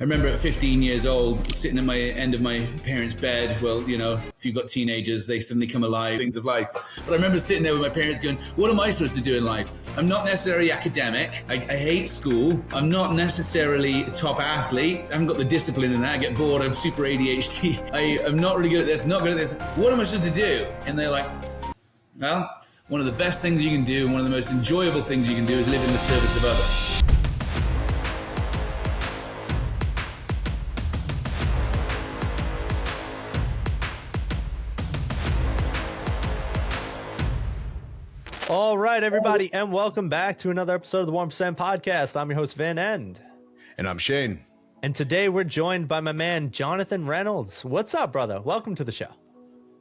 remember at 15 years old, sitting at my end of my parents' bed. Well, you know, if you've got teenagers, they suddenly come alive, things of life. But I remember sitting there with my parents going, what am I supposed to do in life? I'm not necessarily academic. I hate school. I'm not necessarily a top athlete. I haven't got the discipline in that. I get bored. I'm super ADHD. I'm not really good at this, not good at this. What am I supposed to do? And they're like, well, one of the best things you can do and one of the most enjoyable things you can do is live in the service of others. All right, everybody, and welcome back to another episode of the 1% Podcast. I'm your host, Van End. And I'm Shane. And today we're joined by my man, JOHNATHAN Reynolds. What's up, brother? Welcome to the show.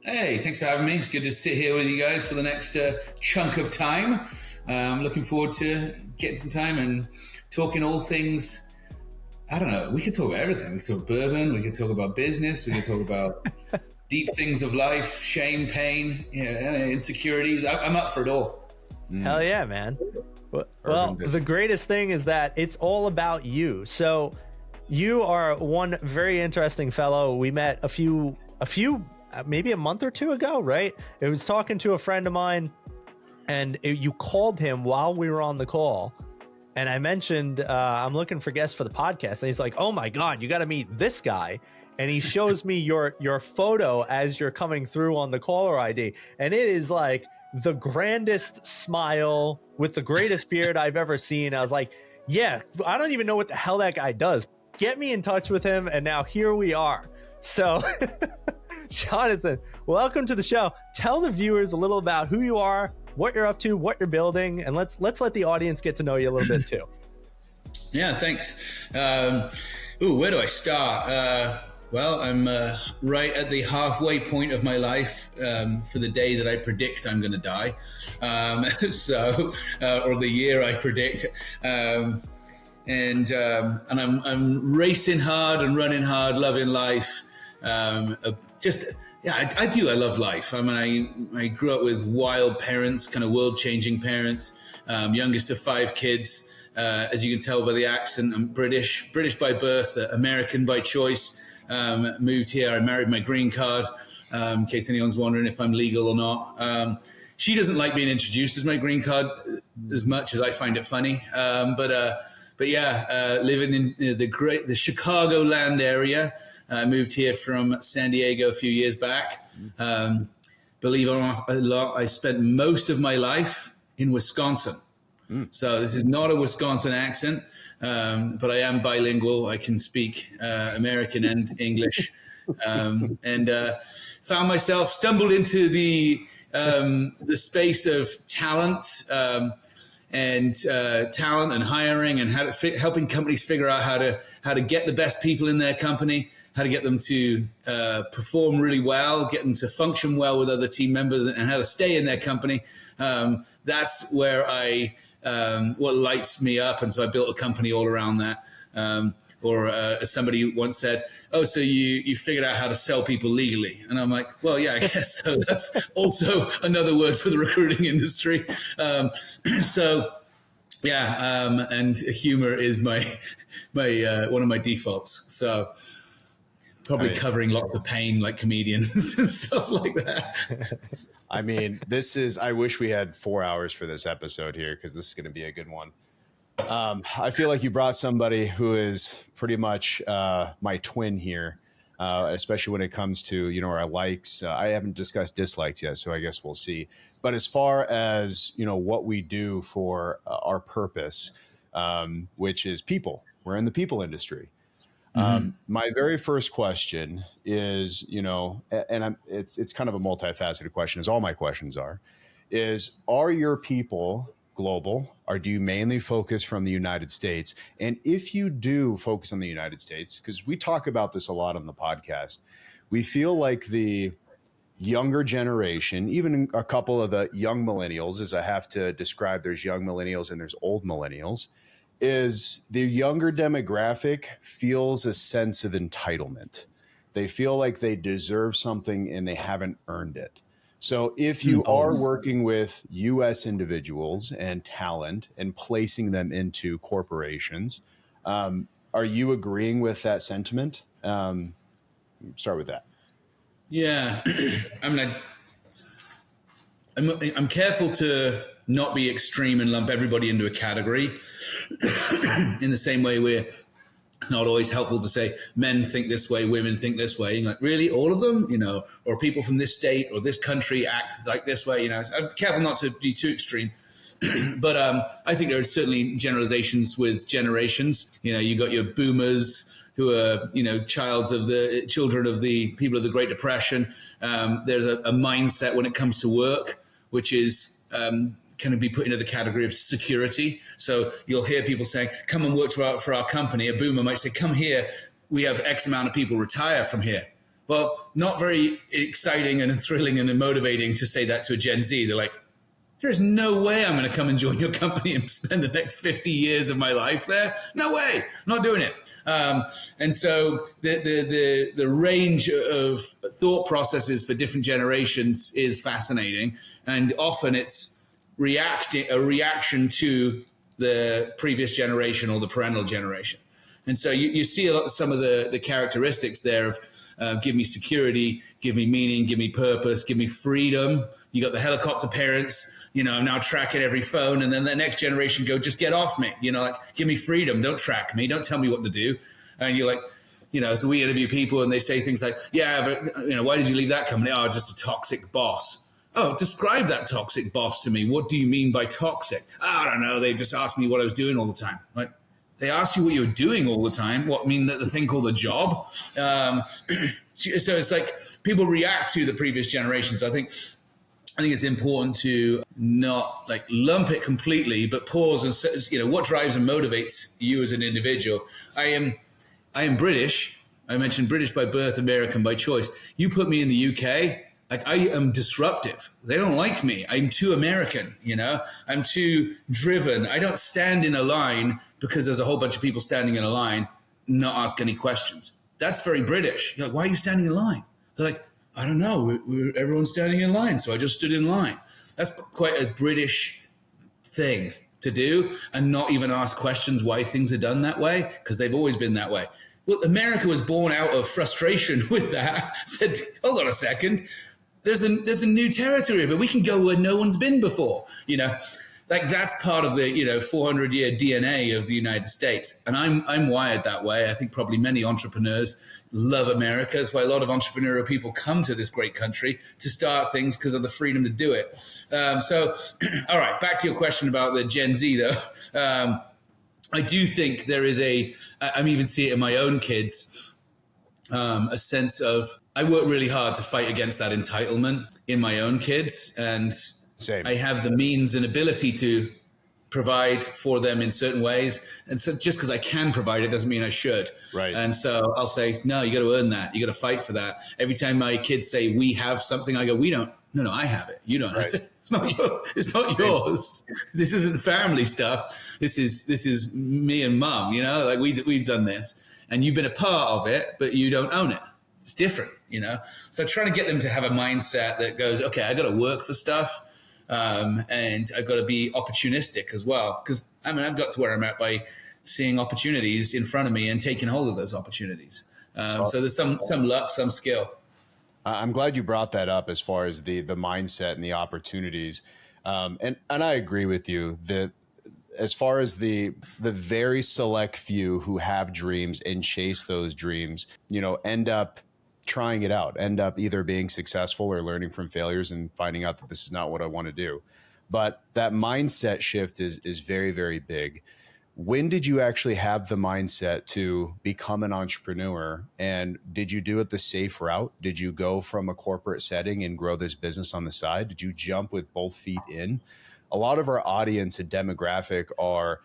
Hey, thanks for having me. It's good to sit here with you guys for the next chunk of time. I'm looking forward to getting some time and talking all things. I don't know. We could talk about everything. We could talk bourbon. We could talk about business. We could talk about deep things of life, shame, pain, insecurities. I'm up for it all. Hell yeah, man. Well, the greatest thing is that it's all about you. So you are one very interesting fellow. We met a few, maybe a month or two ago, right? It was talking to a friend of mine, and you called him while we were on the call. And I mentioned, I'm looking for guests for the podcast. And he's like, oh my God, you got to meet this guy. And he shows me your photo as you're coming through on the caller ID. And it is like the grandest smile with the greatest beard I've ever seen. I was like, yeah, I don't even know what the hell that guy does. Get me in touch with him. And now here we are. So JOHNATHAN, welcome to the show. Tell the viewers a little about who you are, what you're up to, what you're building, and let's let the audience get to know you a little bit too. Yeah, thanks. Where do I start? Well, I'm right at the halfway point of my life for the day that I predict I'm going to die. Or the year I predict. And I'm racing hard and running hard, loving life. I do. I love life. I mean, I grew up with wild parents, kind of world-changing parents, youngest of 5 kids. As you can tell by the accent, I'm British by birth, American by choice. Moved here. I married my green card, in case anyone's wondering if I'm legal or not. She doesn't like being introduced as my green card as much as I find it funny. But yeah, living in the Chicagoland area. I moved here from San Diego a few years back. Believe it or not, I spent most of my life in Wisconsin. So this is not a Wisconsin accent, but I am bilingual. I can speak American and English, and stumbled into the space of talent and hiring and helping companies figure out how to get the best people in their company, how to get them to perform really well, get them to function well with other team members, and how to stay in their company. That's where what lights me up. And so I built a company all around that. As somebody once said, oh, so you figured out how to sell people legally. And I'm like, well, yeah, I guess so. That's also another word for the recruiting industry. And humor is my one of my defaults. So probably covering lots of pain like comedians and stuff like that. I mean, I wish we had 4 hours for this episode here, because this is going to be a good one. I feel like you brought somebody who is pretty much my twin here, especially when it comes to, our likes. I haven't discussed dislikes yet, so I guess we'll see. But as far as, what we do for our purpose, which is people, we're in the people industry. My very first question is, it's kind of a multifaceted question, as all my questions are your people global, or do you mainly focus from the United States? And if you do focus on the United States, because we talk about this a lot on the podcast, we feel like the younger generation, even a couple of the young millennials, as I have to describe, there's young millennials and there's old millennials, is the younger demographic feels a sense of entitlement. They feel like they deserve something and they haven't earned it. So if you are working with U.S. individuals and talent and placing them into corporations, Are you agreeing with that sentiment? Start with that. Yeah. I mean, I'm careful to not be extreme and lump everybody into a category in the same way where it's not always helpful to say men think this way, women think this way. Like, really, all of them, or people from this state or this country act like this way. I'm careful not to be too extreme. But I think there are certainly generalizations with generations. You got your boomers who are, children of the people of the Great Depression. There's a mindset when it comes to work, which is can be put into the category of security. So you'll hear people saying, come and work for our company. A boomer might say, come here. We have X amount of people retire from here. Well, not very exciting and thrilling and motivating to say that to a Gen Z. They're like, there's no way I'm going to come and join your company and spend the next 50 years of my life there. No way. I'm not doing it. And so the range of thought processes for different generations is fascinating. And often it's a reaction to the previous generation or the parental generation. And so you see some of the characteristics there of give me security, give me meaning, give me purpose, give me freedom. You got the helicopter parents, now tracking every phone. And then the next generation go, just get off me. Like, give me freedom. Don't track me. Don't tell me what to do. And you're like, so we interview people and they say things like, yeah, but, why did you leave that company? Oh, just a toxic boss. Oh, describe that toxic boss to me. What do you mean by toxic? I don't know. They just asked me what I was doing all the time. Like, they asked you what you were doing all the time. What, mean that the thing called a job? So it's like people react to the previous generations. I think it's important to not like lump it completely, but pause and say, what drives and motivates you as an individual. I am British. I mentioned British by birth, American by choice. You put me in the UK, like, I am disruptive. They don't like me. I'm too American, I'm too driven. I don't stand in a line because there's a whole bunch of people standing in a line, not ask any questions. That's very British. You're like, why are you standing in line? They're like, I don't know. Everyone's standing in line, so I just stood in line. That's quite a British thing to do, and not even ask questions why things are done that way, because they've always been that way. Well, America was born out of frustration with that. Said, hold on a second. There's a new territory of it. We can go where no one's been before. Like, that's part of the 400-year DNA of the United States, and I'm wired that way. I think probably many entrepreneurs love America. That's why a lot of entrepreneurial people come to this great country to start things, because of the freedom to do it. So, all right, back to your question about the Gen Z, though. I do think there is I'm even seeing it in my own kids. A sense of, I work really hard to fight against that entitlement in my own kids, and same. I have the means and ability to provide for them in certain ways. And so just because I can provide it doesn't mean I should. Right. And so I'll say, no, you got to earn that. You got to fight for that. Every time my kids say we have something, I go, we don't. No, I have it. You don't have it. It's not yours. This isn't family stuff. This is me and mom, like we've done this. And you've been a part of it, but you don't own it. It's different, So trying to get them to have a mindset that goes, okay, I got to work for stuff, and I've got to be opportunistic as well. Because, I've got to where I'm at by seeing opportunities in front of me and taking hold of those opportunities. So there's some luck, some skill. I'm glad you brought that up as far as the mindset and the opportunities. And I agree with you that as far as the very select few who have dreams and chase those dreams, end up trying it out, end up either being successful or learning from failures and finding out that this is not what I want to do. But that mindset shift is very, very big. When did you actually have the mindset to become an entrepreneur? And did you do it the safe route? Did you go from a corporate setting and grow this business on the side? Did you jump with both feet in? A lot of our audience and demographic are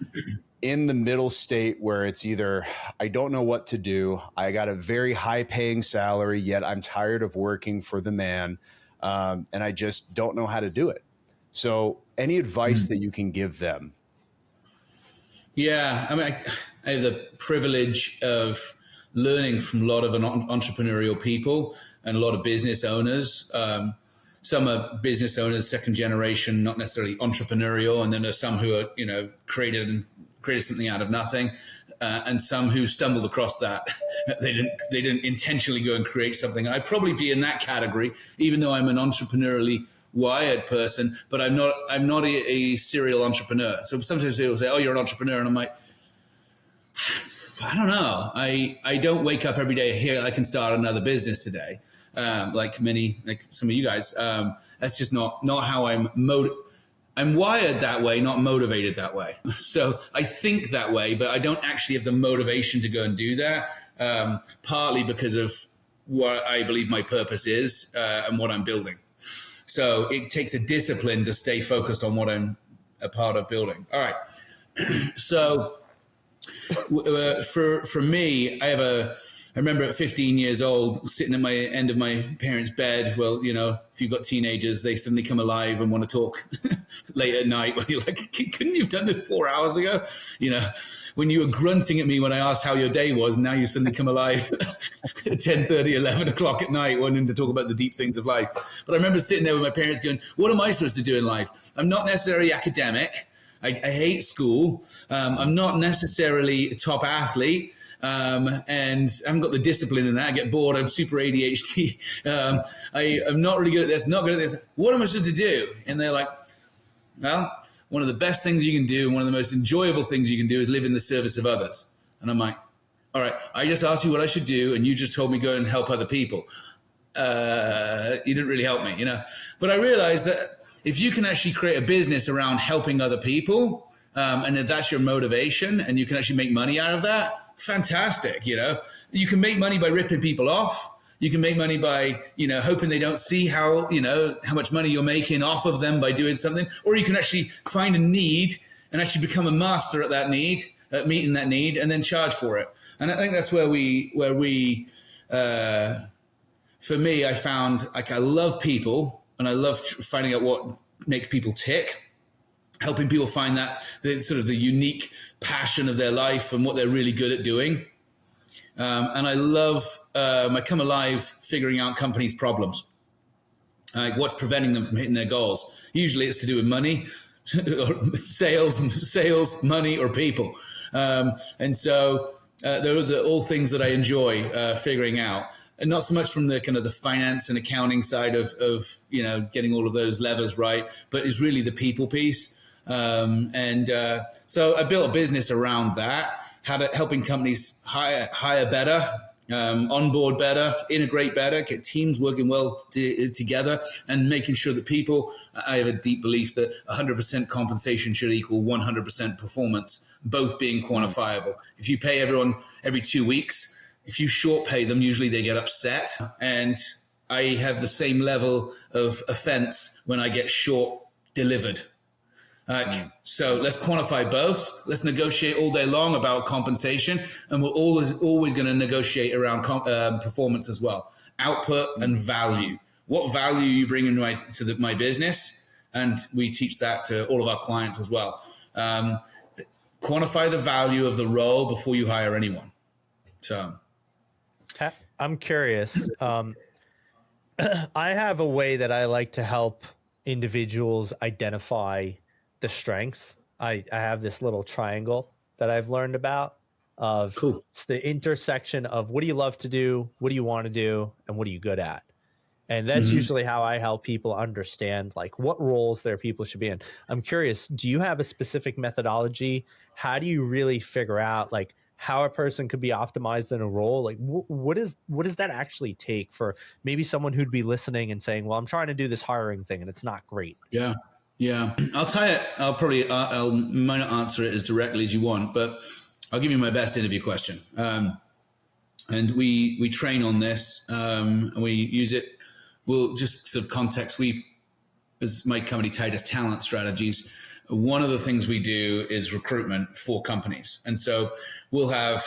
in the middle state where it's either, I don't know what to do. I got a very high paying salary, yet I'm tired of working for the man. And I just don't know how to do it. So any advice that you can give them? Yeah, I have the privilege of learning from a lot of entrepreneurial people and a lot of business owners. Some are business owners, second generation, not necessarily entrepreneurial. And then there's some who are, created created something out of nothing, and some who stumbled across that. They didn't intentionally go and create something. I'd probably be in that category, even though I'm an entrepreneurially wired person, but I'm not a serial entrepreneur. So sometimes people say, "Oh, you're an entrepreneur," and I'm like, I don't know. I don't wake up every day here. I can start another business today, like some of you guys. That's just not how I'm wired that way, not motivated that way. So I think that way, but I don't actually have the motivation to go and do that. Partly because of what I believe my purpose is and what I'm building. So it takes a discipline to stay focused on what I'm a part of building. All right. So for me, I remember at 15 years old, sitting at my end of my parents' bed. Well, if you've got teenagers, they suddenly come alive and want to talk late at night when you're like, couldn't you have done this 4 hours ago? When you were grunting at me when I asked how your day was, now you suddenly come alive at 10:30, 11 o'clock at night, wanting to talk about the deep things of life. But I remember sitting there with my parents going, what am I supposed to do in life? I'm not necessarily academic. I hate school. I'm not necessarily a top athlete. And I haven't got the discipline in that. I get bored. I'm super ADHD. I'm not really good at this, not good at this. What am I supposed to do? And they're like, well, one of the best things you can do and one of the most enjoyable things you can do is live in the service of others. And I'm like, all right, I just asked you what I should do and you just told me go and help other people. You didn't really help me, But I realized that if you can actually create a business around helping other people, and if that's your motivation and you can actually make money out of that, fantastic. You can make money by ripping people off. You can make money by, hoping they don't see how much money you're making off of them by doing something, or you can actually find a need and actually become a master at that need, at meeting that need, and then charge for it. And I think that's where we for me, I found I love people and I love finding out what makes people tick, helping people find that the unique passion of their life and what they're really good at doing. And I love, I come alive figuring out companies' problems, like what's preventing them from hitting their goals. Usually it's to do with money, or sales, money, or people. And so those are all things that I enjoy figuring out. And not so much from the kind of the finance and accounting side of getting all of those levers right, but it's really the people piece. So I built a business around that, helping companies hire better, onboard better, integrate better, get teams working well together, and making sure that people. I have a deep belief that 100% compensation should equal 100% performance, both being quantifiable. If you pay everyone every 2 weeks, if you short pay them, usually they get upset. And I have the same level of offense when I get short delivered. So let's quantify both. Let's negotiate all day long about compensation. And we're always going to negotiate around performance as well. Output and value. What value you bring in to my business? And we teach that to all of our clients as well. Quantify the value of the role before you hire anyone. So I'm curious. I have a way that I like to help individuals identify the strengths. I have this little triangle that I've learned about of cool. It's the intersection of what do you love to do, what do you want to do, and what are you good at? And that's usually how I help people understand like what roles their people should be in. I'm curious, do you have a specific methodology? How do you really figure out like how a person could be optimized in a role? Like what does that actually take for maybe someone who'd be listening and saying, well, I'm trying to do this hiring thing and it's not great. Yeah. I'll tell you, I might not answer it as directly as you want, but I'll give you my best interview question. And we train on this, and we use it. We'll just sort of context. As my company, Titus Talent Strategies, one of the things we do is recruitment for companies. And so we'll have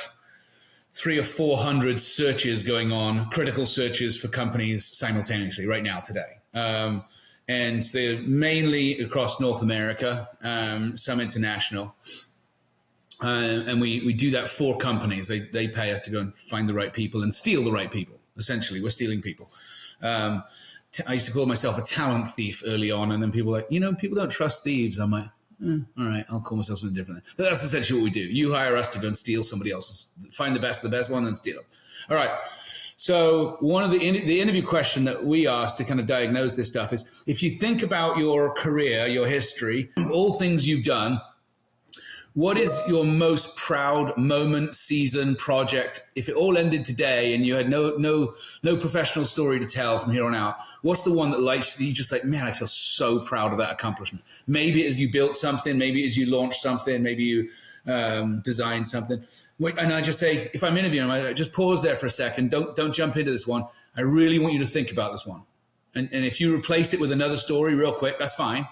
300 or 400 searches going on, critical searches for companies simultaneously right now today. And they're mainly across North America, some international. And we do that for companies. They pay us to go and find the right people and steal the right people. Essentially, we're stealing people. I used to call myself a talent thief early on, and then people were like, people don't trust thieves. I'm like, all right, I'll call myself something different. But that's essentially what we do. You hire us to go and steal somebody else's, find the best one and steal them. All right. So one of the interview question that we ask to kind of diagnose this stuff is, if you think about your career, your history, all things you've done, what is your most proud moment, season, project? If it all ended today and you had no professional story to tell from here on out, what's the one that you just like, man, I feel so proud of that accomplishment? Maybe as you built something, maybe as you launched something, maybe you designed something. And I just say, if I'm interviewing, I just pause there for a second. Don't jump into this one. I really want you to think about this one. And if you replace it with another story real quick, that's fine.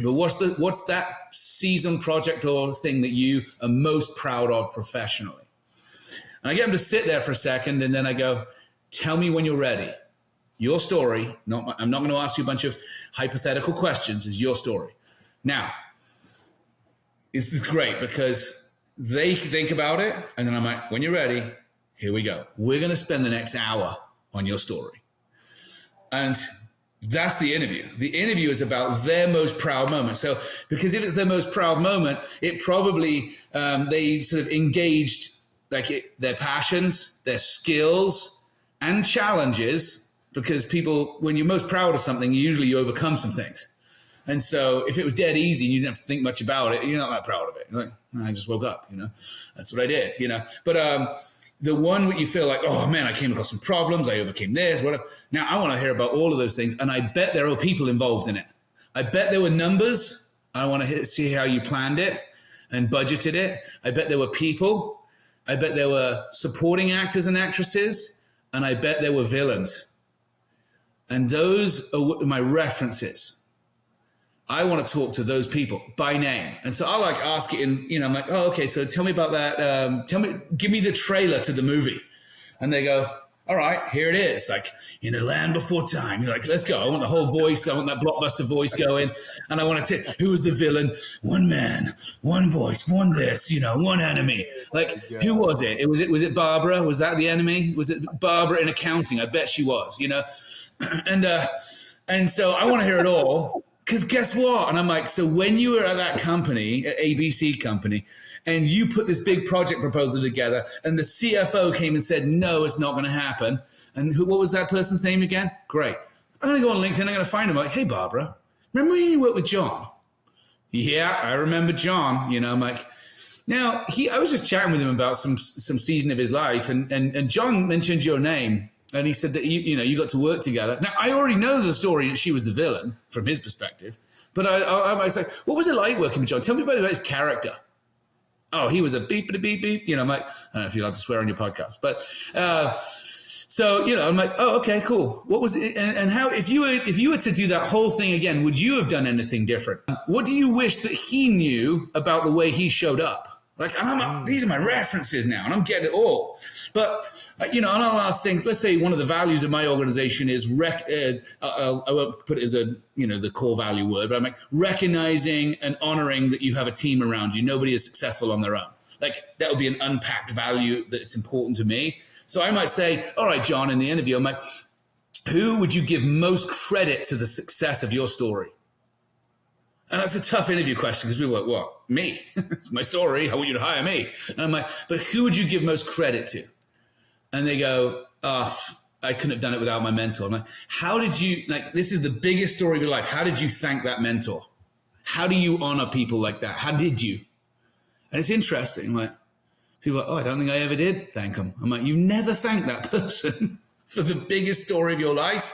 But what's that season, project, or thing that you are most proud of professionally? And I get them to sit there for a second, and then I go, tell me when you're ready. Your story. I'm not going to ask you a bunch of hypothetical questions. It's your story. Now, this is great because they think about it, and then I'm like, when you're ready, here we go. We're going to spend the next hour on your story. And that's the interview. The interview is about their most proud moment. So, because if it's their most proud moment, it probably, they sort of engaged their passions, their skills, and challenges. Because people, when you're most proud of something, usually you overcome some things. And so if it was dead easy and you didn't have to think much about it, you're not that proud of it. You're like, I just woke up, that's what I did, But the one where you feel like, oh man, I came across some problems, I overcame this, whatever. Now I want to hear about all of those things. And I bet there are people involved in it. I bet there were numbers. I want to see how you planned it and budgeted it. I bet there were people. I bet there were supporting actors and actresses. And I bet there were villains. And those are my references. I want to talk to those people by name. And so I'll ask it in, I'm like, oh, okay, so tell me about that. Give me the trailer to the movie. And they go, all right, here it is. Like, in a land before time. You're like, let's go. I want the whole voice. I want that blockbuster voice going. And I want to tell who was the villain? One man, one voice, one this, one enemy. Like, who was it? Was it Barbara? Was that the enemy? Was it Barbara in accounting? I bet she was, And so I want to hear it all. Because guess what? And I'm like, so when you were at that company, at ABC company, and you put this big project proposal together, and the CFO came and said, no, it's not going to happen. And what was that person's name again? Great. I'm going to go on LinkedIn. I'm going to find him. I'm like, hey, Barbara, remember when you worked with John? Yeah, I remember John. I'm like, now, I was just chatting with him about some season of his life, and John mentioned your name. And he said that, you got to work together. Now, I already know the story that she was the villain from his perspective. But I was like, what was it like working with John? Tell me about his character. Oh, he was a beep-a-beep-beep. I'm like, I don't know if you're allowed to swear on your podcast. But so, I'm like, oh, okay, cool. What was it? And how, if you were to do that whole thing again, would you have done anything different? What do you wish that he knew about the way he showed up? Like, these are my references now, and I'm getting it all. But, and I'll ask things. Let's say one of the values of my organization is, I won't put it as the core value word, but I'm like, recognizing and honoring that you have a team around you. Nobody is successful on their own. Like, that would be an unpacked value that's important to me. So I might say, all right, John, in the interview, I'm like, who would you give most credit to the success of your story? And that's a tough interview question because people are like, what? Me? It's my story. I want you to hire me. And I'm like, but who would you give most credit to? And they go, oh, I couldn't have done it without my mentor. I'm like, how did you, this is the biggest story of your life. How did you thank that mentor? How do you honor people like that? How did you? And it's interesting. I'm like, people are like, oh, I don't think I ever did thank them. I'm like, you never thanked that person for the biggest story of your life.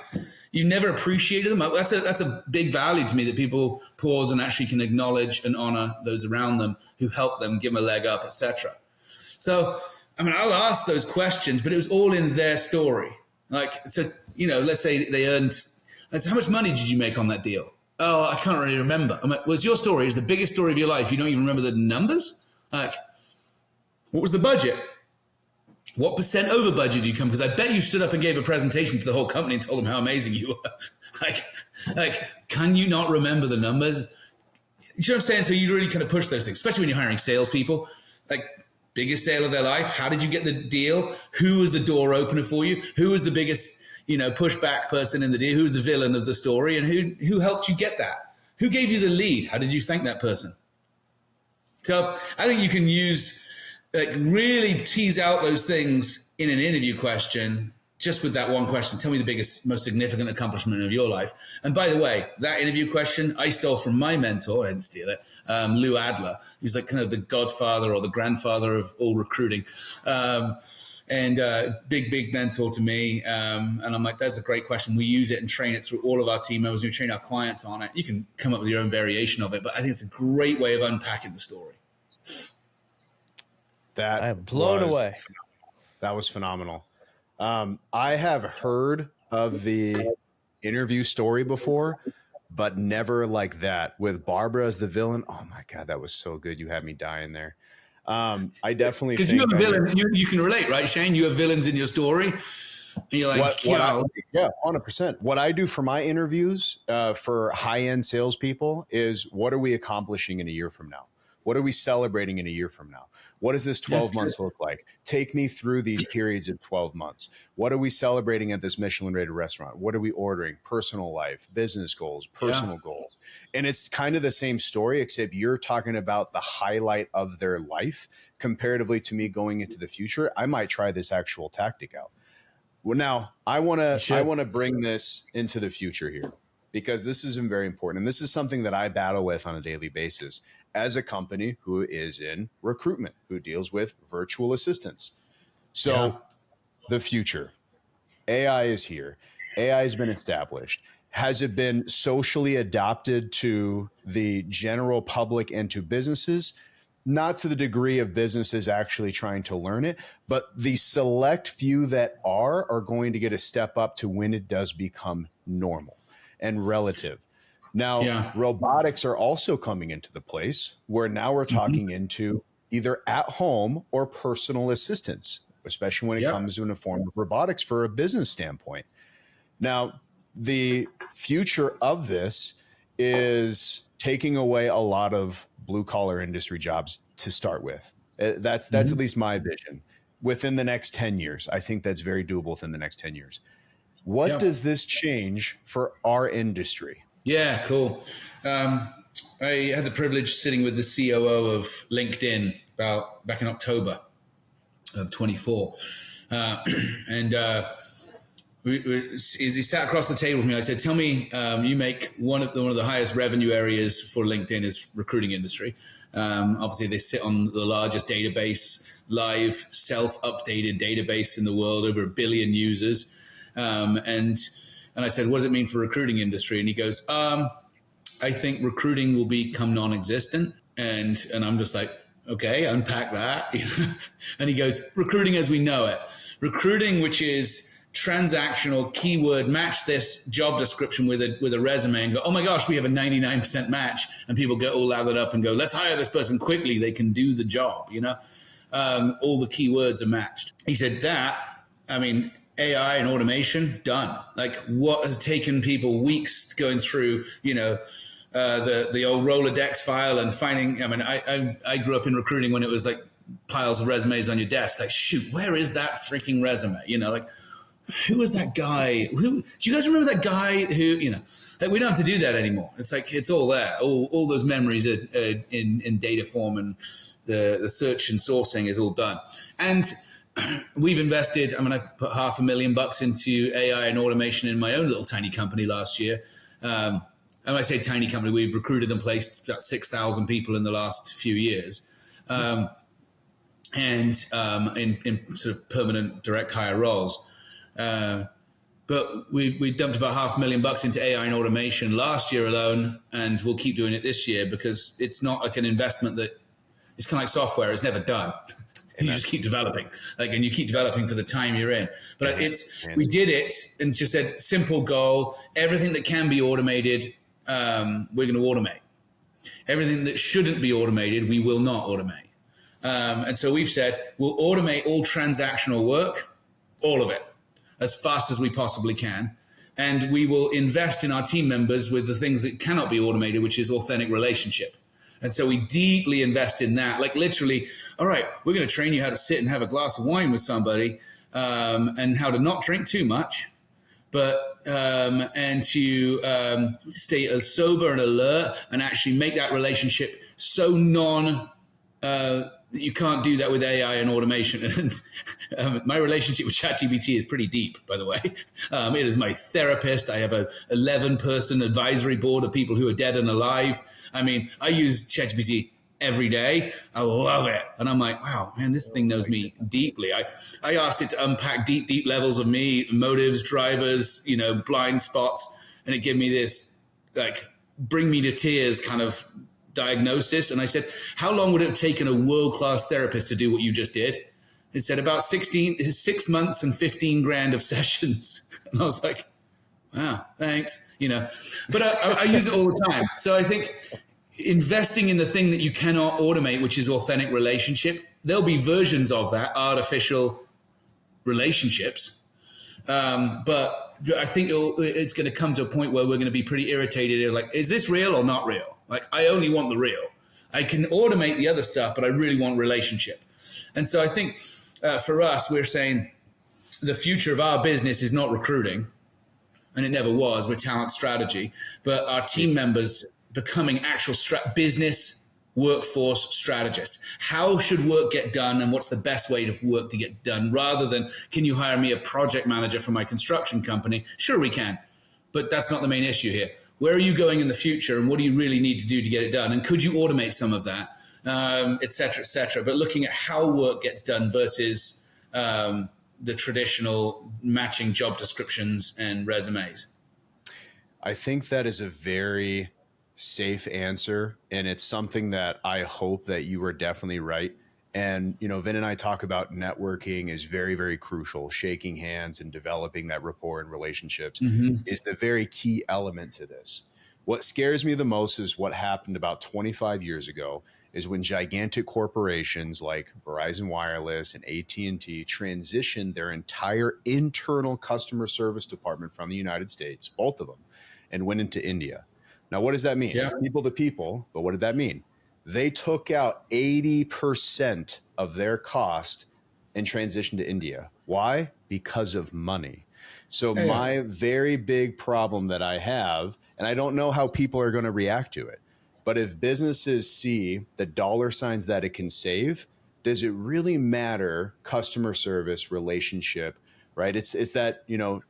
You never appreciated them. That's a big value to me, that people pause and actually can acknowledge and honor those around them who help them, give them a leg up, etc. So, I'll ask those questions, but it was all in their story. Let's say they earned, how much money did you make on that deal? Oh, I can't really remember. I'm like, well, it's your story. It's the biggest story of your life. You don't even remember the numbers? Like, what was the budget? What % over budget do you come? Because I bet you stood up and gave a presentation to the whole company and told them how amazing you were. like, can you not remember the numbers? You know what I'm saying? So you really kind of push those things, especially when you're hiring salespeople. Like, biggest sale of their life. How did you get the deal? Who was the door opener for you? Who was the biggest, pushback person in the deal? Who's the villain of the story? And who helped you get that? Who gave you the lead? How did you thank that person? So I think you can use, like, really tease out those things in an interview question, just with that one question. Tell me the biggest, most significant accomplishment of your life. And by the way, that interview question I stole from my mentor. I didn't steal it. Lou Adler. He's like kind of the godfather or the grandfather of all recruiting. Big mentor to me. And I'm like, that's a great question. We use it and train it through all of our team members. We train our clients on it. You can come up with your own variation of it, but I think it's a great way of unpacking the story. That I am blown away. That was phenomenal. I have heard of the interview story before, but never like that with Barbara as the villain. Oh my God, that was so good. You had me dying there. I definitely, because you have a villain, you can relate, right, Shane? You have villains in your story. And you're like, yeah, 100%. What I do for my interviews for high-end salespeople is, what are we accomplishing in a year from now? What are we celebrating in a year from now? What does this 12 months look like? Take me through these periods of 12 months. What are we celebrating at this Michelin-rated restaurant? What are we ordering? Personal life, business goals, personal goals. And it's kind of the same story, except you're talking about the highlight of their life comparatively to me going into the future. I might try this actual tactic out. Well, now I want to bring this into the future here, because this is very important. And this is something that I battle with on a daily basis as a company who is in recruitment, who deals with virtual assistants. So the future, AI is here. AI has been established. Has it been socially adopted to the general public and to businesses? Not to the degree of businesses actually trying to learn it, but the select few that are going to get a step up to when it does become normal and relative. Now, robotics are also coming into the place where now we're talking into either at home or personal assistance, especially when it comes to in a form of robotics for a business standpoint. Now, the future of this is taking away a lot of blue collar industry jobs to start with. That's at least my vision. Within the next 10 years, I think that's very doable within the next 10 years. What does this change for our industry? Yeah, cool. I had the privilege sitting with the COO of LinkedIn back in October of 24. As he sat across the table from me, I said, tell me, you make one of the highest revenue areas for LinkedIn is recruiting industry. Obviously, they sit on the largest database, live, self-updated database in the world, over 1 billion users. And I said, what does it mean for recruiting industry? And he goes, I think recruiting will become non-existent. And I'm just like, okay, unpack that. And he goes, recruiting as we know it. Recruiting, which is transactional, keyword, match this job description with a resume and go, oh my gosh, we have a 99% match. And people get all lathered up and go, let's hire this person quickly. They can do the job, all the keywords are matched. He said AI and automation, done. Like, what has taken people weeks going through, the old Rolodex file and finding, I grew up in recruiting when it was like piles of resumes on your desk. Like, shoot, where is that freaking resume? Who was that guy? Do you guys remember that guy who, like, we don't have to do that anymore. It's like, it's all there. All those memories are in data form, and the search and sourcing is all done. And we've invested, I put $500,000 into AI and automation in my own little tiny company last year. And when I say tiny company, we've recruited and placed about 6,000 people in the last few years. And in sort of permanent direct hire roles. But we dumped about $500,000 into AI and automation last year alone, and we'll keep doing it this year, because it's not like an investment that it's kind of like software. It's never done. You just keep developing, and you keep developing for the time you're in. But we did it and just said, simple goal, everything that can be automated, we're going to automate. Everything that shouldn't be automated, we will not automate. And so we've said, we'll automate all transactional work, all of it, as fast as we possibly can. And we will invest in our team members with the things that cannot be automated, which is authentic relationship. And so we deeply invest in that. Like, literally, all right, we're going to train you how to sit and have a glass of wine with somebody, and how to not drink too much, and to stay sober and alert and actually make that relationship so you can't do that with AI and automation. And my relationship with ChatGPT is pretty deep, by the way. It is my therapist. I have a 11-person advisory board of people who are dead and alive. I mean, I use ChatGPT every day. I love it. And I'm like, wow, man, this thing knows me deeply. I asked it to unpack deep levels of me, motives, drivers, blind spots. And it gave me this, like, bring me to tears kind of diagnosis. And I said, how long would it have taken a world-class therapist to do what you just did? It said about 6 months and 15 grand of sessions. And I was like, wow, thanks. But I use it all the time. So I think investing in the thing that you cannot automate, which is authentic relationship, there'll be versions of that, artificial relationships. But I think it's going to come to a point where we're going to be pretty irritated. Like, is this real or not real? Like, I only want the real. I can automate the other stuff, but I really want relationship. And so I think for us, we're saying the future of our business is not recruiting, and it never was. We're talent strategy, but our team members becoming actual business workforce strategists. How should work get done, and what's the best way of work to get done, rather than, can you hire me a project manager for my construction company? Sure, we can, but that's not the main issue here. Where are you going in the future, and what do you really need to do to get it done? And could you automate some of that, et cetera, et cetera. But looking at how work gets done versus the traditional matching job descriptions and resumes. I think that is a very safe answer, and it's something that I hope that you are definitely right. And, Vin and I talk about networking is very, very crucial. Shaking hands and developing that rapport and relationships is the very key element to this. What scares me the most is what happened about 25 years ago, is when gigantic corporations like Verizon Wireless and AT&T transitioned their entire internal customer service department from the United States, both of them, and went into India. Now, what does that mean? Yeah. People to people, but what did that mean? They took out 80% of their cost and transitioned to India. Why? Because of money. So my very big problem that I have, and I don't know how people are going to react to it, but if businesses see the dollar signs that it can save, does it really matter customer service, relationship, right? It's that,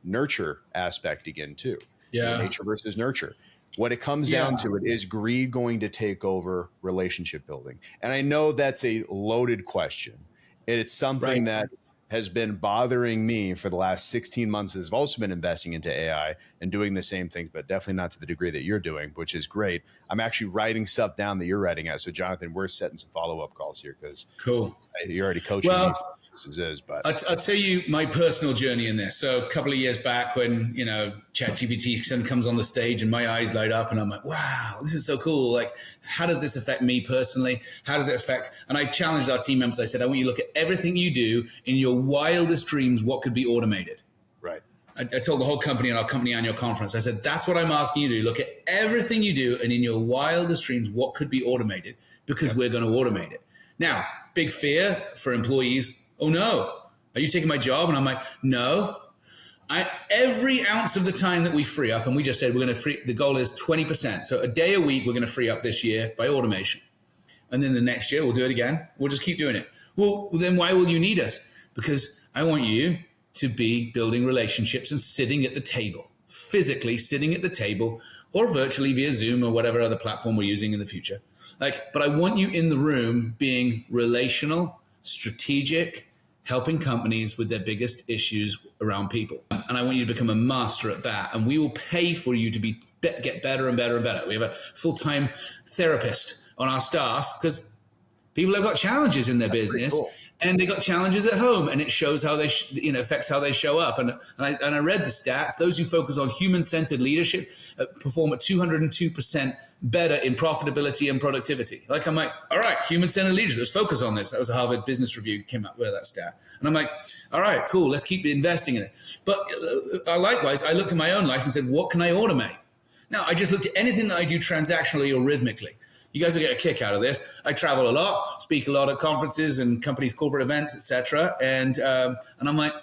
nurture aspect again too. Yeah. Nature versus nurture. What it comes down to it is greed going to take over relationship building. And I know that's a loaded question. And it's something that has been bothering me for the last 16 months. I've also been investing into AI and doing the same things, but definitely not to the degree that you're doing, which is great. I'm actually writing stuff down that you're writing at. So Jonathan, we're setting some follow-up calls here because you're already coaching me. But I'll tell you my personal journey in this. So a couple of years back when, ChatGPT comes on the stage and my eyes light up and I'm like, wow, this is so cool. Like, how does this affect me personally? How does it affect? And I challenged our team members. I said, I want you to look at everything you do in your wildest dreams. What could be automated? Right. I told the whole company at our company annual conference, I said, that's what I'm asking you to do. Look at everything you do. And in your wildest dreams, what could be automated? Because we're going to automate it. Now, big fear for employees. Oh no, are you taking my job? And I'm like, no. Every ounce of the time that we free up, and we just said the goal is 20%. So a day a week, we're going to free up this year by automation. And then the next year we'll do it again. We'll just keep doing it. Well, then why will you need us? Because I want you to be building relationships and sitting at the table, physically sitting at the table, or virtually via Zoom or whatever other platform we're using in the future. But I want you in the room being relational, strategic, helping companies with their biggest issues around people. And I want you to become a master at that. And we will pay for you to get better and better and better. We have a full-time therapist on our staff because people have got challenges in their business. Cool. And they got challenges at home, and it shows how they, affects how they show up. And I read the stats. Those who focus on human-centered leadership perform at 202% better in profitability and productivity. Like, I'm like, all right, human-centered leaders, let's focus on this. That was a Harvard Business Review came up with that stat. And I'm like, all right, cool, let's keep investing in it. But likewise, I looked at my own life and said, what can I automate? Now, I just looked at anything that I do transactionally or rhythmically. You guys will get a kick out of this. I travel a lot, speak a lot at conferences and companies' corporate events, etc. And I'm like,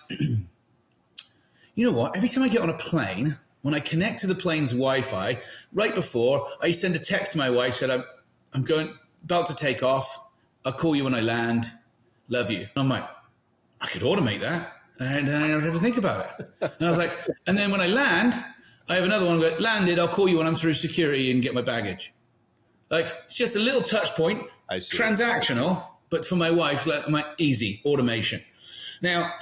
you know what? Every time I get on a plane, when I connect to the plane's Wi-Fi, right before, I send a text to my wife, said, I'm about to take off. I'll call you when I land. Love you. And I'm like, I could automate that. And then I don't have to think about it. And I was like, and then when I land, I have another one. Landed, I'll call you when I'm through security and get my baggage. Like, it's just a little touch point, transactional, but for my wife, easy automation. Now,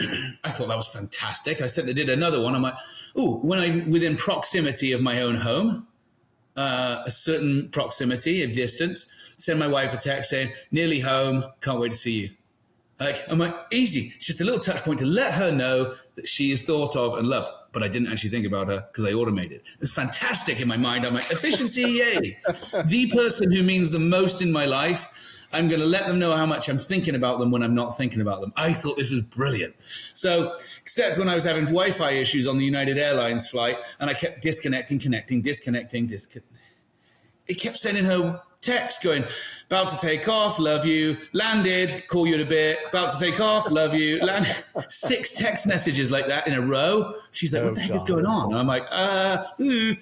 I thought that was fantastic. I said I did another one. I'm like, when I'm within proximity of my own home, a certain proximity of distance, send my wife a text saying, nearly home, can't wait to see you. I'm like, easy. It's just a little touch point to let her know that she is thought of and loved. But I didn't actually think about her because I automated. It's fantastic in my mind. I'm like, efficiency, yay. The person who means the most in my life, I'm going to let them know how much I'm thinking about them when I'm not thinking about them. I thought this was brilliant. So, except when I was having Wi-Fi issues on the United Airlines flight and I kept disconnecting. It kept sending her text going, about to take off, love you, landed, call you in a bit, about to take off, love you, land. 6 text messages like that in a row. She's like, what the heck is going on? And I'm like,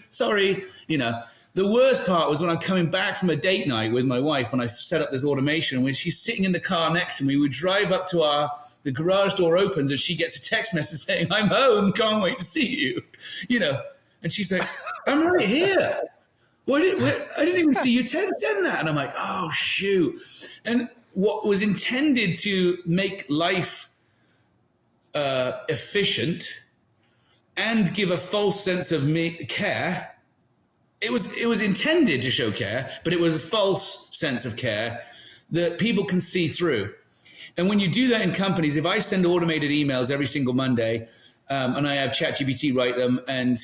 sorry. You know, the worst part was when I'm coming back from a date night with my wife, when I set up this automation, when she's sitting in the car next to me, we drive up to the garage door opens and she gets a text message saying, I'm home, can't wait to see you. You know, and she's like, I'm right here. I didn't even see you send that. And I'm like, oh, shoot. And what was intended to make life efficient and give a false sense of care, it was intended to show care, but it was a false sense of care that people can see through. And when you do that in companies, if I send automated emails every single Monday, and I have ChatGPT write them, and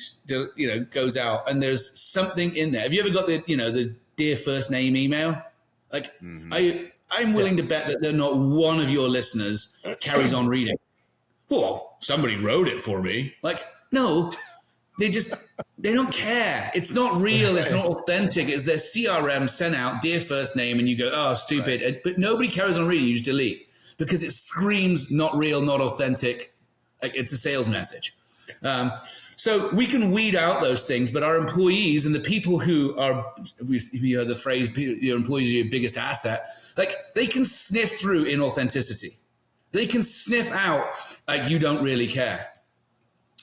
goes out, and there's something in there. Have you ever got the dear first name email? Like, I'm willing to bet that not one of your listeners carries on reading. Well, somebody wrote it for me. Like, no, they don't care. It's not real. It's not authentic. It's their CRM sent out dear first name, and you go, oh, stupid. Right. But nobody carries on reading. You just delete because it screams not real, not authentic. Like, it's a sales message. So we can weed out those things, but our employees and the people who are, you heard the phrase, your employees are your biggest asset. Like, they can sniff through inauthenticity. They can sniff out, like, you don't really care.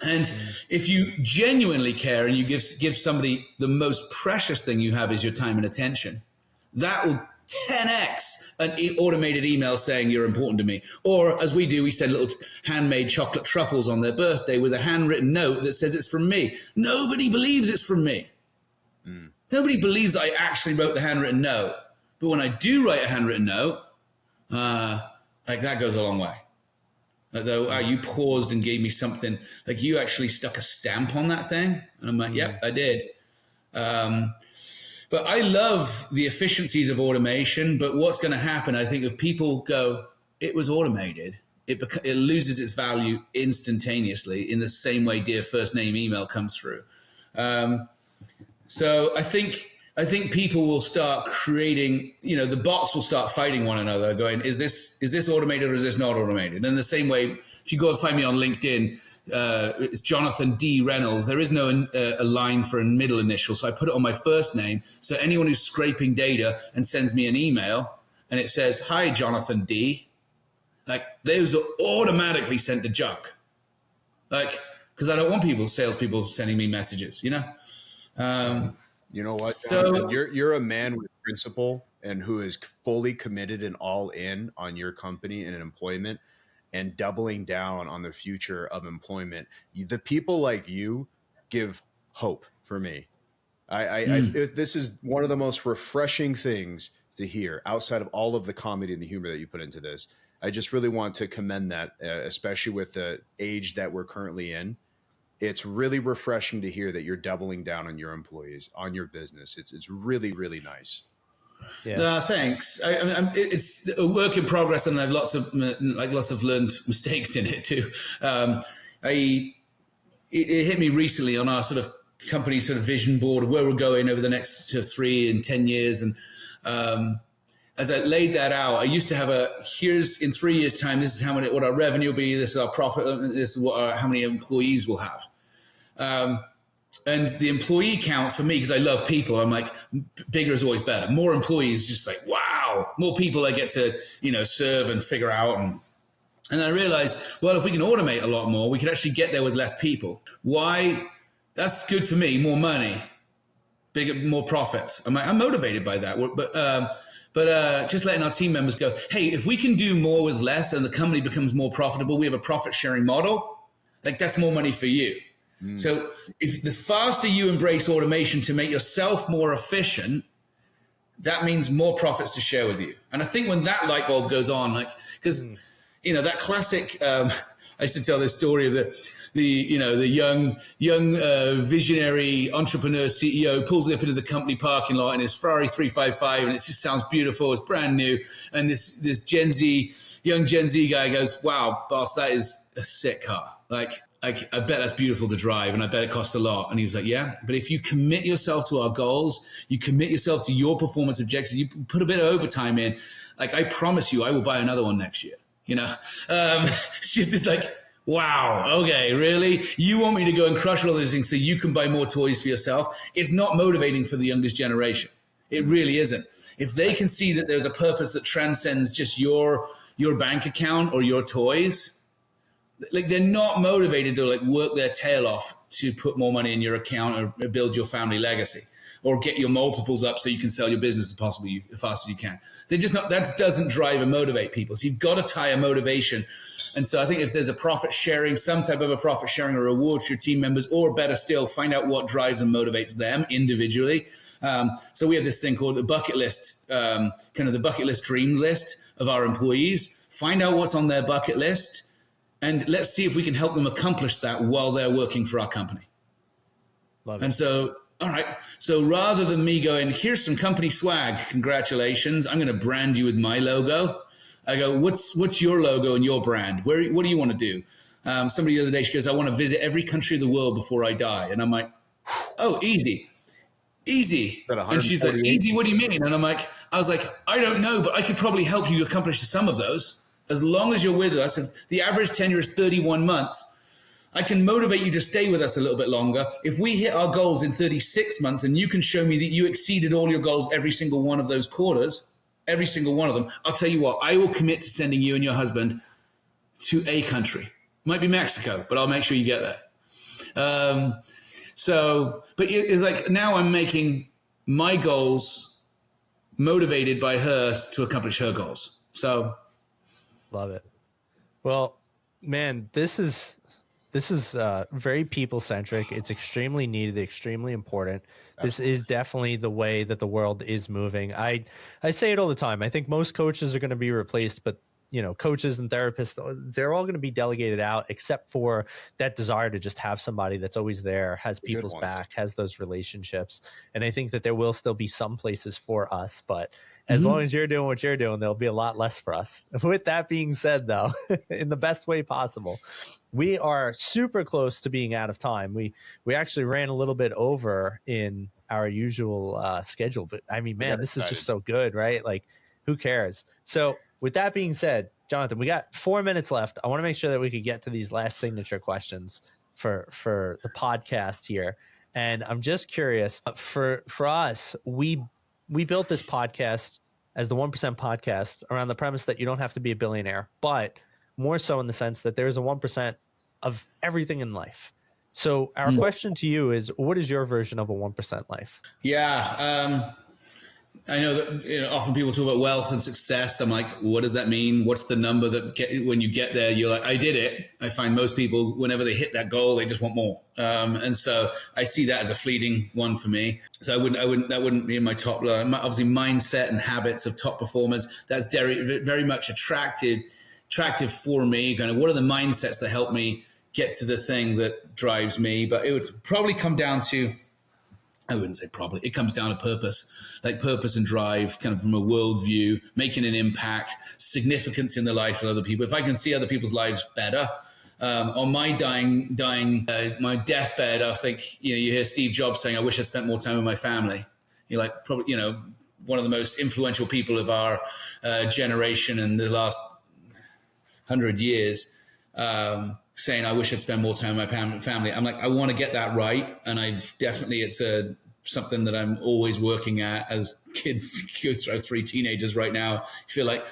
And if you genuinely care and you give somebody the most precious thing you have is your time and attention, that will 10x an automated email saying you're important to me. Or as we do, we send little handmade chocolate truffles on their birthday with a handwritten note that says it's from me. Nobody believes it's from me. Nobody believes I actually wrote the handwritten note. But when I do write a handwritten note, like, that goes a long way. Like, though, you paused and gave me something, like, you actually stuck a stamp on that thing. And I'm like, yep, I did. But I love the efficiencies of automation. But what's going to happen, I think, if people go, it was automated, it loses its value instantaneously in the same way dear first name email comes through. So I think people will start creating, the bots will start fighting one another going, is this automated or is this not automated? And the same way, if you go and find me on LinkedIn, it's Jonathan D. Reynolds. There is no a line for a middle initial. So I put it on my first name. So anyone who's scraping data and sends me an email and it says, hi, Jonathan D., like, those are automatically sent to junk. Like, because I don't want salespeople sending me messages, You know what? So you're a man with principle and who is fully committed and all in on your company and employment and doubling down on the future of employment. The people like you give hope for me. This is one of the most refreshing things to hear outside of all of the comedy and the humor that you put into this. I just really want to commend that, especially with the age that we're currently in. It's really refreshing to hear that you're doubling down on your employees, on your business. It's really, really nice. Yeah. No, thanks. It's a work in progress, and I've lots of learned mistakes in it too. It hit me recently on our sort of company sort of vision board of where we're going over the next 3 and 10 years, and as I laid that out, I used to have here's in 3 years' time, this is what our revenue will be, this is our profit, this is how many employees we'll have. And the employee count for me, because I love people, I'm like, bigger is always better. More employees, just like, wow, more people I get to, serve and figure out. And I realized, well, if we can automate a lot more, we could actually get there with less people. Why? That's good for me, more money, more profits. I'm motivated by that. But just letting our team members go, hey, if we can do more with less and the company becomes more profitable, we have a profit sharing model, like that's more money for you. So if the faster you embrace automation to make yourself more efficient, that means more profits to share with you. And I think when that light bulb goes on, like, because, that classic, I used to tell this story of the young visionary entrepreneur CEO pulls up into the company parking lot in his Ferrari 355, and it just sounds beautiful. It's brand new. And this young Gen Z guy goes, wow, boss, that is a sick car. Like, I bet that's beautiful to drive, and I bet it costs a lot. And he was like, yeah, but if you commit yourself to our goals, you commit yourself to your performance objectives, you put a bit of overtime in, like, I promise you, I will buy another one next year. She's just like, wow, okay, really? You want me to go and crush all these things so you can buy more toys for yourself? It's not motivating for the youngest generation. It really isn't. If they can see that there's a purpose that transcends just your bank account or your toys, like, they're not motivated to like work their tail off to put more money in your account or build your family legacy or get your multiples up so you can sell your business as fast as you can. They're just not, that doesn't drive and motivate people. So you've got to tie a motivation. And so I think if there's a profit sharing, some type of a profit sharing or reward for your team members, or better still, find out what drives and motivates them individually. So we have this thing called the bucket list, kind of the bucket list dream list of our employees. Find out what's on their bucket list, and let's see if we can help them accomplish that while they're working for our company. Love it. And so, all right. So rather than me going, here's some company swag, congratulations, I'm going to brand you with my logo. I go, what's your logo and your brand? What do you want to do? Somebody the other day, she goes, I want to visit every country of the world before I die. And I'm like, oh, easy. And she's like, easy, what do you mean? And I was like, I don't know, but I could probably help you accomplish some of those. As long as you're with us, if the average tenure is 31 months, I can motivate you to stay with us a little bit longer. If we hit our goals in 36 months and you can show me that you exceeded all your goals every single one of those quarters, every single one of them, I'll tell you what, I will commit to sending you and your husband to a country. Might be Mexico, but I'll make sure you get there. But it's like now I'm making my goals motivated by her to accomplish her goals. So. Love it. Well, man, this is very people-centric. It's extremely needed, extremely important. This is definitely the way that the world is moving. I say it all the time. I think most coaches are going to be replaced, but coaches and therapists, they're all going to be delegated out, except for that desire to just have somebody that's always there, has people's back, has those relationships. And I think that there will still be some places for us, but as long as you're doing what you're doing, there'll be a lot less for us. With that being said, though, in the best way possible, we are super close to being out of time. We actually ran a little bit over in our usual schedule, but I mean, man, this is just so good, right? Like, who cares? So with that being said, Jonathan, we got 4 minutes left. I want to make sure that we could get to these last signature questions for the podcast here. And I'm just curious, for us, we built this podcast as the 1% podcast around the premise that you don't have to be a billionaire, but more so in the sense that there's a 1% of everything in life. So our question to you is, what is your version of a 1% life? Yeah. I know that often people talk about wealth and success. I'm like, what does that mean? What's the number that when you get there, you're like, I did it. I find most people, whenever they hit that goal, they just want more. And so I see that as a fleeting one for me. So that wouldn't be in my top line. Obviously, mindset and habits of top performers, that's very, very much attractive for me. Kind of what are the mindsets that help me get to the thing that drives me? But it would probably come down to, I wouldn't say probably, it comes down to purpose, like purpose and drive, kind of from a worldview, making an impact, significance in the life of other people. If I can see other people's lives better, on my my deathbed, I think, you hear Steve Jobs saying, I wish I spent more time with my family. You're like, probably, one of the most influential people of our generation in the last 100 years, saying, I wish I'd spend more time with my family. I'm like, I want to get that right. And it's something that I'm always working at as kids. I have 3 teenagers right now. I feel like,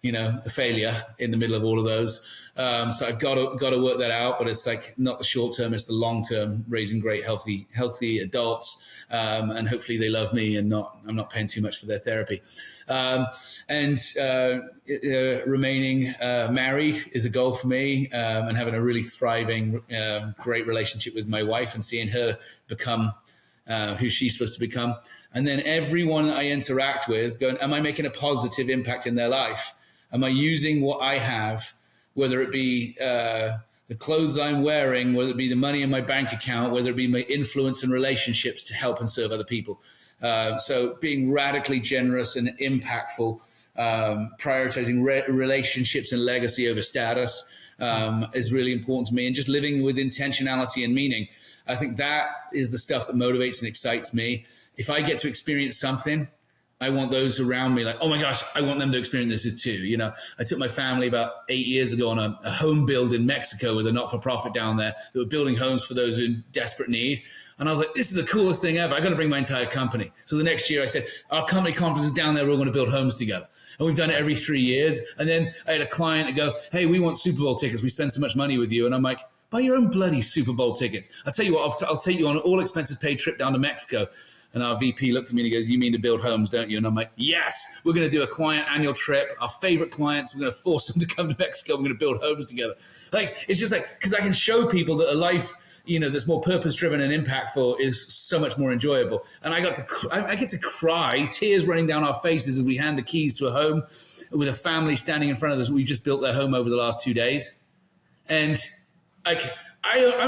a failure in the middle of all of those. So I've got to work that out, but it's like not the short term, it's the long term, raising great, healthy adults. And hopefully they love me and I'm not paying too much for their therapy. Remaining married is a goal for me, and having a really thriving, great relationship with my wife and seeing her become who she's supposed to become. And then everyone that I interact with going, am I making a positive impact in their life? Am I using what I have, whether it be the clothes I'm wearing, whether it be the money in my bank account, whether it be my influence and relationships to help and serve other people. So being radically generous and impactful, prioritizing relationships and legacy over status is really important to me, and just living with intentionality and meaning. I think that is the stuff that motivates and excites me. If I get to experience something, I want those around me like, oh my gosh, I want them to experience this too. I took my family about 8 years ago on a home build in Mexico with a not-for-profit down there. They were building homes for those in desperate need. And I was like, this is the coolest thing ever. I got to bring my entire company. So the next year I said, our company conference is down there. We're all going to build homes together. And we've done it every 3 years. And then I had a client to go, hey, we want Super Bowl tickets. We spend so much money with you. And I'm like, buy your own bloody Super Bowl tickets. I'll tell you what, I'll take you on an all expenses paid trip down to Mexico. And our VP looked at me and he goes, you mean to build homes, don't you? And I'm like, yes, we're going to do a client annual trip. Our favorite clients, we're going to force them to come to Mexico. We're going to build homes together. Like, it's just like, because I can show people that a life, that's more purpose-driven and impactful is so much more enjoyable. And I get to cry, tears running down our faces as we hand the keys to a home with a family standing in front of us. We just built their home over the last 2 days. And I'm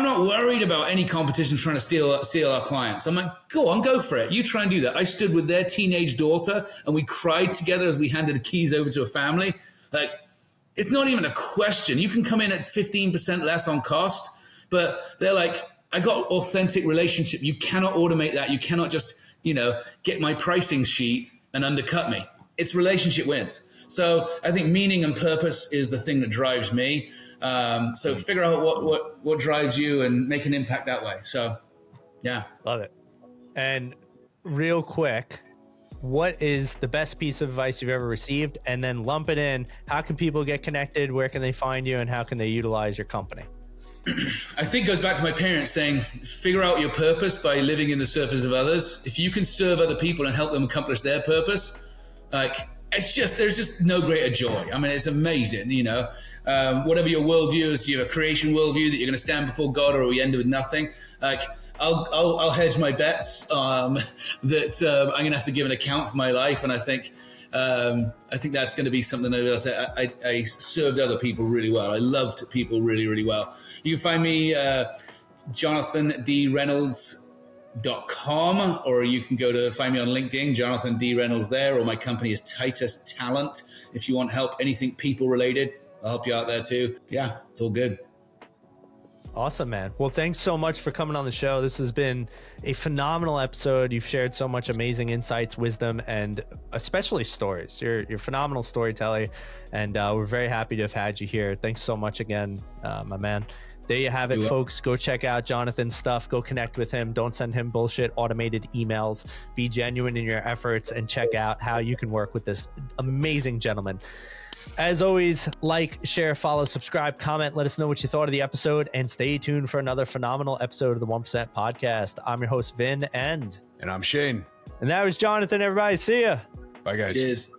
not worried about any competition trying to steal our clients. I'm like, go on, go for it. You try and do that. I stood with their teenage daughter and we cried together as we handed the keys over to a family. Like, it's not even a question. You can come in at 15% less on cost, but they're like, I got authentic relationship. You cannot automate that. You cannot just, get my pricing sheet and undercut me. It's relationship wins. So I think meaning and purpose is the thing that drives me. So figure out what drives you and make an impact that way. So, yeah. Love it. And real quick, what is the best piece of advice you've ever received? And then lump it in. How can people get connected? Where can they find you? And how can they utilize your company? I think it goes back to my parents saying, figure out your purpose by living in the service of others. If you can serve other people and help them accomplish their purpose, there's just no greater joy. I mean, it's amazing, whatever your worldview is, you have a creation worldview that you're going to stand before God or we end with nothing. Like, I'll hedge my bets that I'm going to have to give an account for my life. And I think that's going to be something that I served other people really well. I loved people really, really well. You can find me, JOHNATHAN.com, or you can find me on LinkedIn, Jonathan D. Reynolds there, or my company is Titus Talent. If you want help, anything people related, I'll help you out there too. Yeah, it's all good. Awesome, man. Well, thanks so much for coming on the show. This has been a phenomenal episode. You've shared so much amazing insights, wisdom, and especially stories. You're a phenomenal storyteller, and we're very happy to have had you here. Thanks so much again, my man. There you have it, folks. Go check out Jonathan's stuff. Go connect with him. Don't send him bullshit automated emails. Be genuine in your efforts and check out how you can work with this amazing gentleman. As always, like, share, follow, subscribe, comment. Let us know what you thought of the episode, and stay tuned for another phenomenal episode of the 1% Podcast. I'm your host, Vin, and I'm Shane. And that was Jonathan, everybody. See ya. Bye, guys. Cheers.